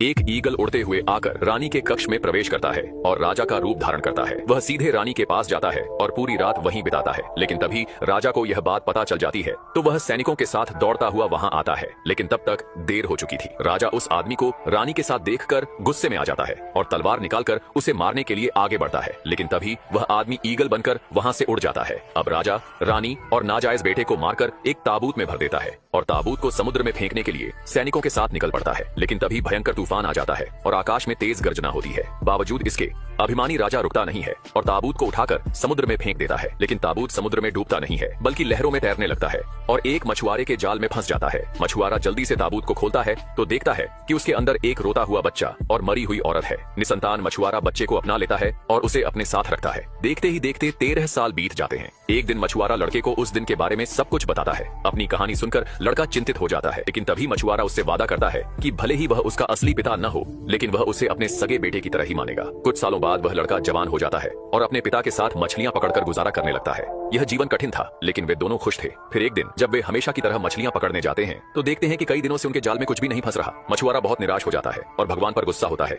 एक ईगल उड़ते हुए आकर रानी के कक्ष में प्रवेश करता है और राजा का रूप धारण करता है। वह सीधे रानी के पास जाता है और पूरी रात वहीं बिताता है। लेकिन तभी राजा को यह बात पता चल जाती है तो वह सैनिकों के साथ दौड़ता हुआ वहां आता है, लेकिन तब तक देर हो चुकी थी। राजा उस आदमी को रानी के साथ देखकर गुस्से में आ जाता है और तलवार निकालकर उसे मारने के लिए आगे बढ़ता है, लेकिन तभी वह आदमी ईगल बनकर वहां से उड़ जाता है। अब राजा रानी और नाजायज बेटे को मारकर एक ताबूत में भर देता है और ताबूत को समुद्र में फेंकने के लिए सैनिकों के साथ निकल पड़ता है। लेकिन तभी भयंकर तूफान आ जाता है और आकाश में तेज गर्जना होती है। बावजूद इसके अभिमानी राजा रुकता नहीं है और ताबूत को उठाकर समुद्र में फेंक देता है। लेकिन ताबूत समुद्र में डूबता नहीं है बल्कि लहरों में तैरने लगता है और एक मछुआरे के जाल में फंस जाता है। मछुआरा जल्दी से ताबूत को खोलता है तो देखता है कि उसके अंदर एक रोता हुआ बच्चा और मरी हुई औरत है। निसंतान मछुआरा बच्चे को अपना लेता है और उसे अपने साथ रखता है। देखते ही देखते 13 साल बीत जाते हैं। एक दिन मछुआरा लड़के को उस दिन के बारे में सब कुछ बताता है। अपनी कहानी सुनकर लड़का चिंतित हो जाता है, लेकिन तभी मछुआरा उससे वादा करता है कि भले ही वह उसका असली पिता न हो, लेकिन वह उसे अपने सगे बेटे की तरह ही मानेगा। कुछ सालों बाद वह लड़का जवान हो जाता है और अपने पिता के साथ मछलियां पकड़कर गुजारा करने लगता है। यह जीवन कठिन था, लेकिन वे दोनों खुश थे। फिर एक दिन जब वे हमेशा की तरह मछलियां पकड़ने जाते हैं तो देखते हैं कि कई दिनों से उनके जाल में कुछ भी नहीं फंस रहा। मछुआरा बहुत निराश हो जाता है और भगवान पर गुस्सा होता है।